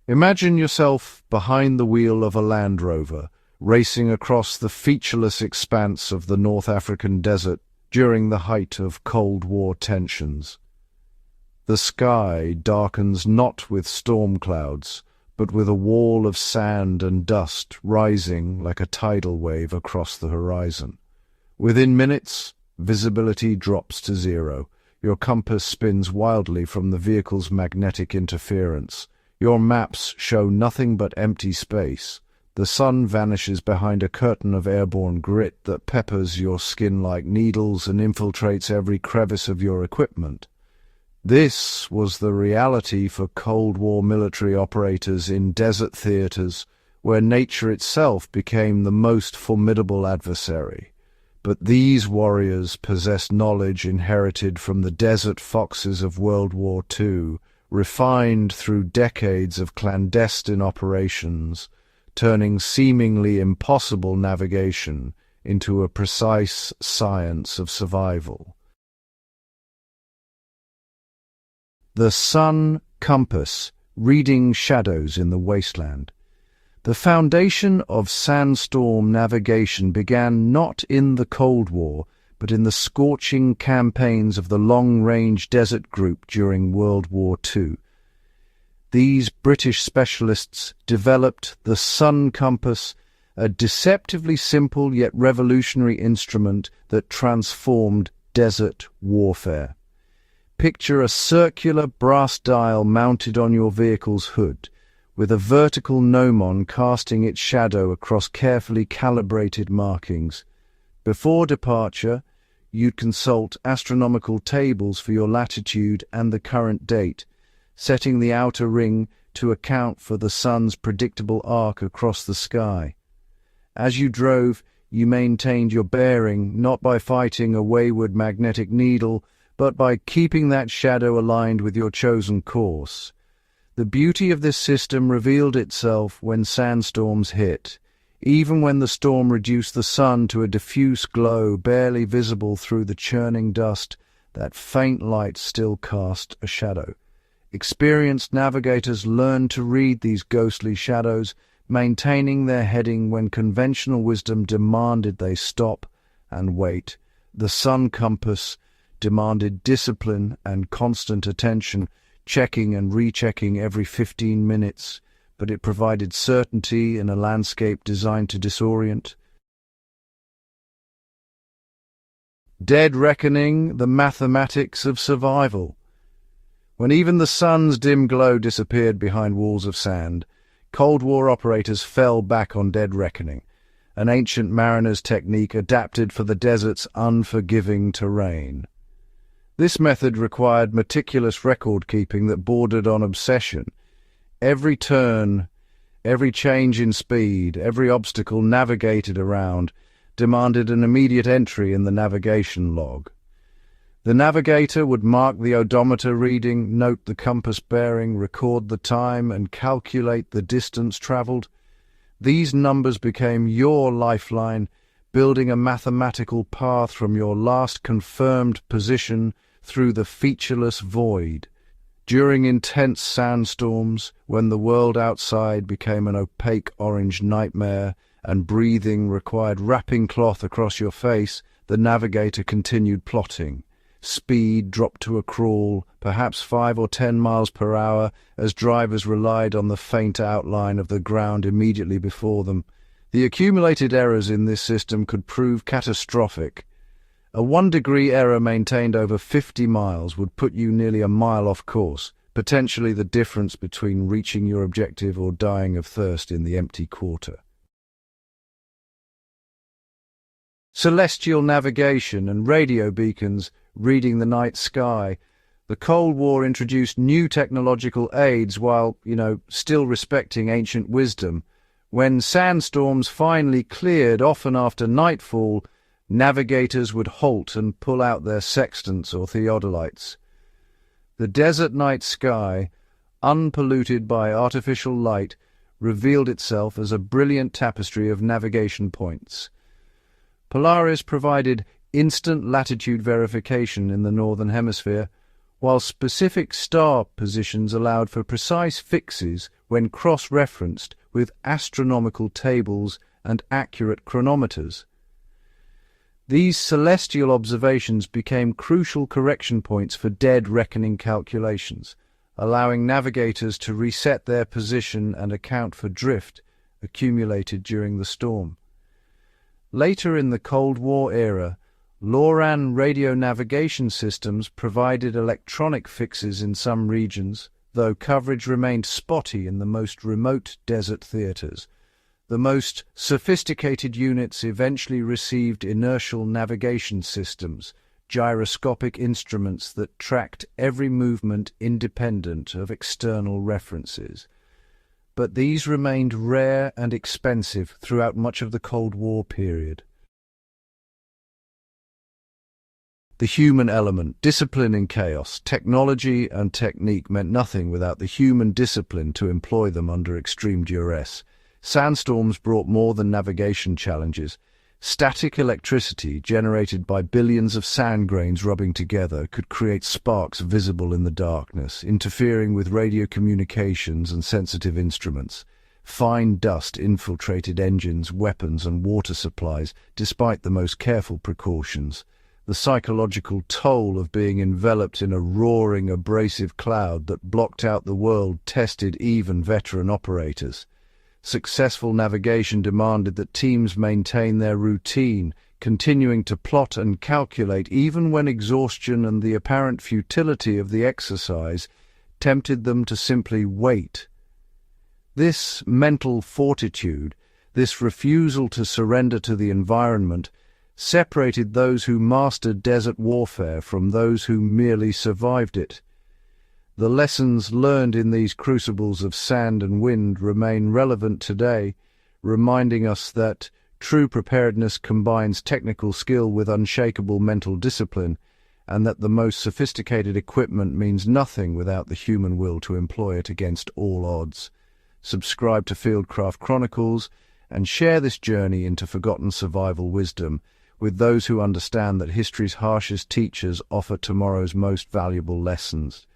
Imagine yourself behind the wheel of a Land Rover, racing across the featureless expanse of the North African desert during the height of Cold War tensions. The sky darkens not with storm clouds, but with a wall of sand and dust rising like a tidal wave across the horizon. Within minutes, visibility drops to zero. Your compass spins wildly from the vehicle's magnetic interference. Your maps show nothing but empty space. The sun vanishes behind a curtain of airborne grit that peppers your skin like needles and infiltrates every crevice of your equipment. This was the reality for Cold War military operators in desert theaters, where nature itself became the most formidable adversary. But these warriors possessed knowledge inherited from the desert foxes of World War II, refined through decades of clandestine operations, turning seemingly impossible navigation into a precise science of survival. The sun compass, reading shadows in the wasteland. The foundation of sandstorm navigation began not in the Cold War, but in the scorching campaigns of the Long-Range Desert Group during World War II. These British specialists developed the sun compass, a deceptively simple yet revolutionary instrument that transformed desert warfare. Picture a circular brass dial mounted on your vehicle's hood, with a vertical gnomon casting its shadow across carefully calibrated markings. Before departure, you'd consult astronomical tables for your latitude and the current date, setting the outer ring to account for the sun's predictable arc across the sky. As you drove, you maintained your bearing not by fighting a wayward magnetic needle, but by keeping that shadow aligned with your chosen course. The beauty of this system revealed itself when sandstorms hit. Even when the storm reduced the sun to a diffuse glow barely visible through the churning dust, that faint light still cast a shadow. Experienced navigators learned to read these ghostly shadows, maintaining their heading when conventional wisdom demanded they stop and wait. The sun compass demanded discipline and constant attention, checking and rechecking every 15 minutes, but it provided certainty in a landscape designed to disorient. Dead reckoning, the mathematics of survival. When even the sun's dim glow disappeared behind walls of sand, Cold War operators fell back on dead reckoning, an ancient mariner's technique adapted for the desert's unforgiving terrain. This method required meticulous record-keeping that bordered on obsession. Every turn, every change in speed, every obstacle navigated around demanded an immediate entry in the navigation log. The navigator would mark the odometer reading, note the compass bearing, record the time, and calculate the distance traveled. These numbers became your lifeline, building a mathematical path from your last confirmed position through the featureless void. During intense sandstorms, when the world outside became an opaque orange nightmare and breathing required wrapping cloth across your face, the navigator continued plotting. Speed dropped to a crawl, perhaps 5 or 10 miles per hour, as drivers relied on the faint outline of the ground immediately before them. The accumulated errors in this system could prove catastrophic. A 1-degree error maintained over 50 miles would put you nearly a mile off course, potentially the difference between reaching your objective or dying of thirst in the empty quarter. Celestial navigation and radio beacons reading the night sky. The Cold War introduced new technological aids while, still respecting ancient wisdom. When sandstorms finally cleared, often after nightfall, navigators would halt and pull out their sextants or theodolites. The desert night sky, unpolluted by artificial light, revealed itself as a brilliant tapestry of navigation points. Polaris provided instant latitude verification in the Northern Hemisphere, while specific star positions allowed for precise fixes when cross-referenced with astronomical tables and accurate chronometers. These celestial observations became crucial correction points for dead reckoning calculations, allowing navigators to reset their position and account for drift accumulated during the storm. Later in the Cold War era, LORAN radio navigation systems provided electronic fixes in some regions, though coverage remained spotty in the most remote desert theaters. The most sophisticated units eventually received inertial navigation systems, gyroscopic instruments that tracked every movement independent of external references. But these remained rare and expensive throughout much of the Cold War period. The human element, discipline in chaos, technology and technique meant nothing without the human discipline to employ them under extreme duress. Sandstorms brought more than navigation challenges. Static electricity, generated by billions of sand grains rubbing together, could create sparks visible in the darkness, interfering with radio communications and sensitive instruments. Fine dust infiltrated engines, weapons, and water supplies, despite the most careful precautions. The psychological toll of being enveloped in a roaring, abrasive cloud that blocked out the world tested even veteran operators. Successful navigation demanded that teams maintain their routine, continuing to plot and calculate even when exhaustion and the apparent futility of the exercise tempted them to simply wait. This mental fortitude, this refusal to surrender to the environment, separated those who mastered desert warfare from those who merely survived it. The lessons learned in these crucibles of sand and wind remain relevant today, reminding us that true preparedness combines technical skill with unshakable mental discipline, and that the most sophisticated equipment means nothing without the human will to employ it against all odds. Subscribe to Fieldcraft Chronicles and share this journey into forgotten survival wisdom with those who understand that history's harshest teachers offer tomorrow's most valuable lessons.